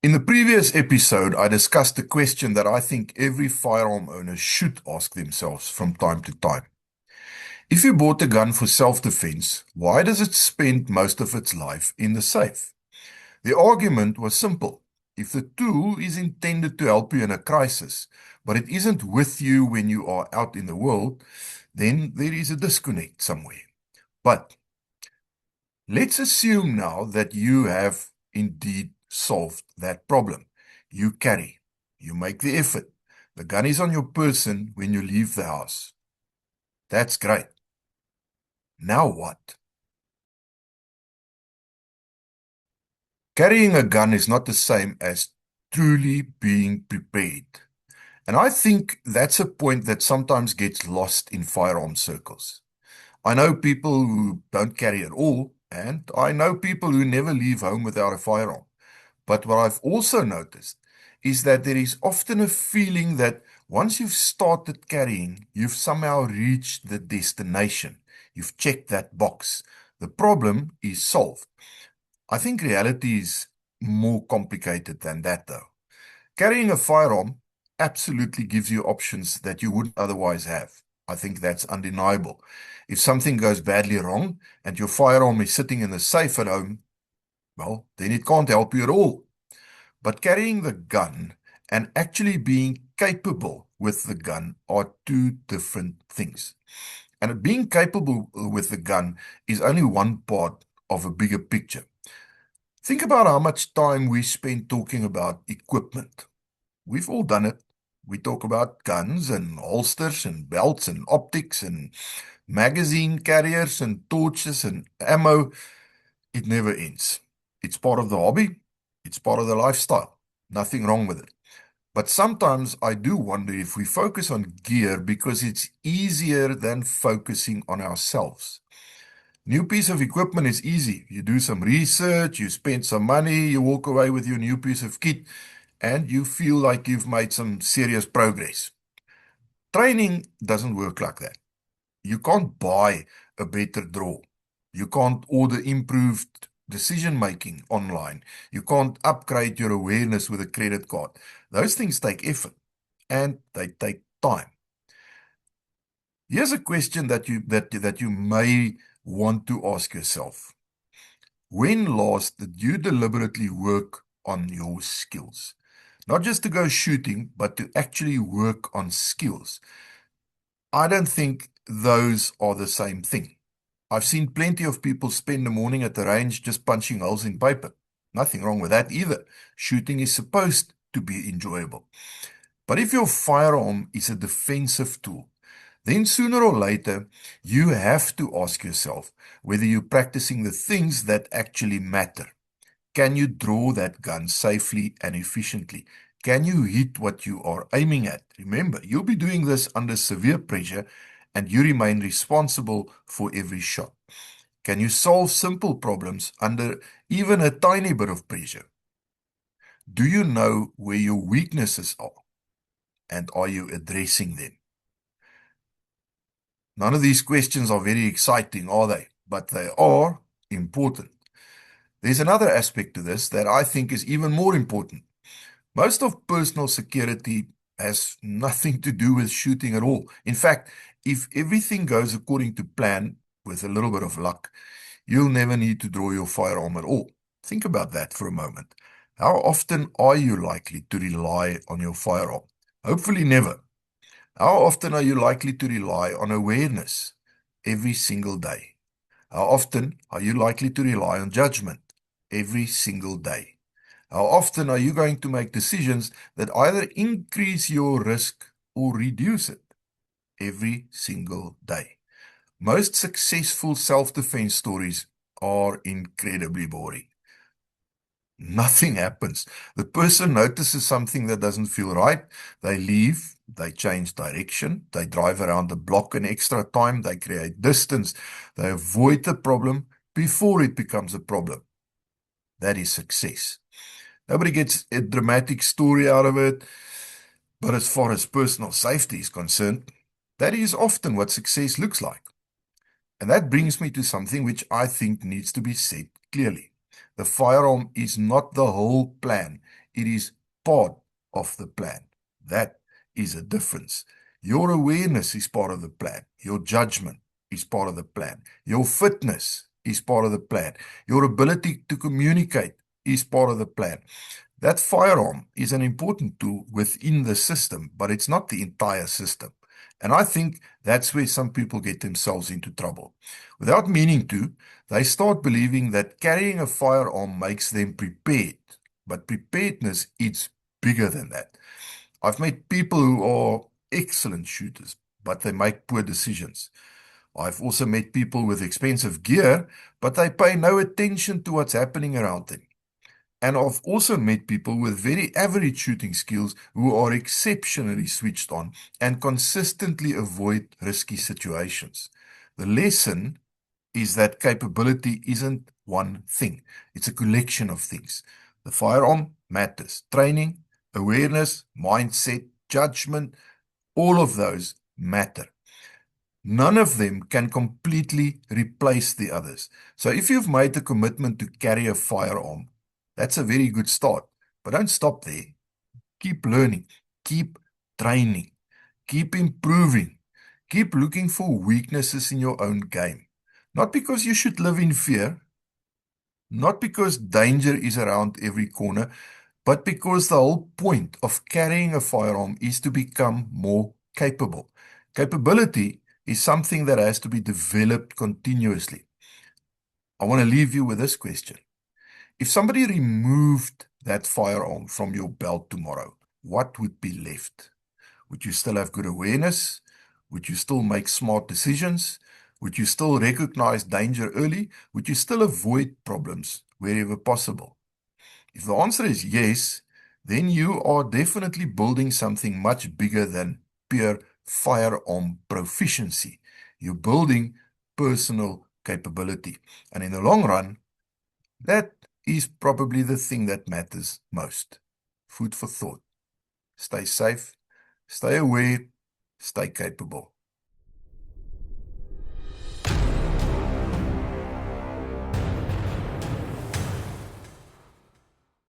In the previous episode, I discussed a question that I think every firearm owner should ask themselves from time to time. If you bought a gun for self-defense, why does it spend most of its life in the safe? The argument was simple. If the tool is intended to help you in a crisis, but it isn't with you when you are out in the world, then there is a disconnect somewhere. But let's assume now that you have indeed solved that problem. You carry, you make the effort. The gun is on your person when you leave the house. That's great. Now what? Carrying a gun is not the same as truly being prepared. And I think that's a point that sometimes gets lost in firearm circles. I know people who don't carry at all, and I know people who never leave home without a firearm. But what I've also noticed is that there is often a feeling that once you've started carrying, you've somehow reached the destination. You've checked that box. The problem is solved. I think reality is more complicated than that, though. Carrying a firearm absolutely gives you options that you wouldn't otherwise have. I think that's undeniable. If something goes badly wrong and your firearm is sitting in the safe at home, well, then it can't help you at all. But carrying the gun and actually being capable with the gun are two different things. And being capable with the gun is only one part of a bigger picture. Think about how much time we spend talking about equipment. We've all done it. We talk about guns and holsters and belts and optics and magazine carriers and torches and ammo. It never ends. It's part of the hobby. It's part of the lifestyle. Nothing wrong with it. But sometimes I do wonder if we focus on gear because it's easier than focusing on ourselves. New piece of equipment is easy. You do some research, you spend some money, you walk away with your new piece of kit, and you feel like you've made some serious progress. Training doesn't work like that. You can't buy a better draw. You can't order improved decision making online. You can't upgrade your awareness with a credit card. Those things take effort and they take time. Here's a question that you may want to ask yourself. When last did you deliberately work on your skills? Not just to go shooting, but to actually work on skills. I don't think those are the same thing. I've seen plenty of people spend the morning at the range just punching holes in paper. Nothing wrong with that either. Shooting is supposed to be enjoyable. But if your firearm is a defensive tool, then sooner or later you have to ask yourself whether you're practicing the things that actually matter. Can you draw that gun safely and efficiently? Can you hit what you are aiming at? Remember, you'll be doing this under severe pressure and you remain responsible for every shot. Can you solve simple problems under even a tiny bit of pressure? Do you know where your weaknesses are? And are you addressing them? None of these questions are very exciting, are they? But they are important. There's another aspect to this that I think is even more important. Most of personal security has nothing to do with shooting at all. In fact, if everything goes according to plan, with a little bit of luck, you'll never need to draw your firearm at all. Think about that for a moment. How often are you likely to rely on your firearm? Hopefully never. How often are you likely to rely on awareness? Every single day. How often are you likely to rely on judgment? Every single day. How often are you going to make decisions that either increase your risk or reduce it? Every single day. Most successful self-defense stories are incredibly boring. Nothing happens. The person notices something that doesn't feel right. They leave, they change direction, they drive around the block an extra time, they create distance, they avoid the problem before it becomes a problem. That is success. Nobody gets a dramatic story out of it, but as far as personal safety is concerned, that is often what success looks like. And that brings me to something which I think needs to be said clearly. The firearm is not the whole plan. It is part of the plan. That is a difference. Your awareness is part of the plan. Your judgment is part of the plan. Your fitness is part of the plan. Your ability to communicate is part of the plan. That firearm is an important tool within the system, but it's not the entire system. And I think that's where some people get themselves into trouble. Without meaning to, they start believing that carrying a firearm makes them prepared. But preparedness is bigger than that. I've met people who are excellent shooters, but they make poor decisions. I've also met people with expensive gear, but they pay no attention to what's happening around them. And I've also met people with very average shooting skills who are exceptionally switched on and consistently avoid risky situations. The lesson is that capability isn't one thing, it's a collection of things. The firearm matters. Training, awareness, mindset, judgment, all of those matter. None of them can completely replace the others. So if you've made the commitment to carry a firearm, that's a very good start. But don't stop there. Keep learning, keep training, keep improving, keep looking for weaknesses in your own game. Not because you should live in fear, not because danger is around every corner, but because the whole point of carrying a firearm is to become more capable. Capability is something that has to be developed continuously. I want to leave you with this question. If somebody removed that firearm from your belt tomorrow, what would be left? Would you still have good awareness? Would you still make smart decisions? Would you still recognize danger early? Would you still avoid problems wherever possible? If the answer is yes, then you are definitely building something much bigger than pure firearm proficiency. You're building personal capability. And in the long run, that is probably the thing that matters most. Food for thought. Stay safe, stay aware, stay capable.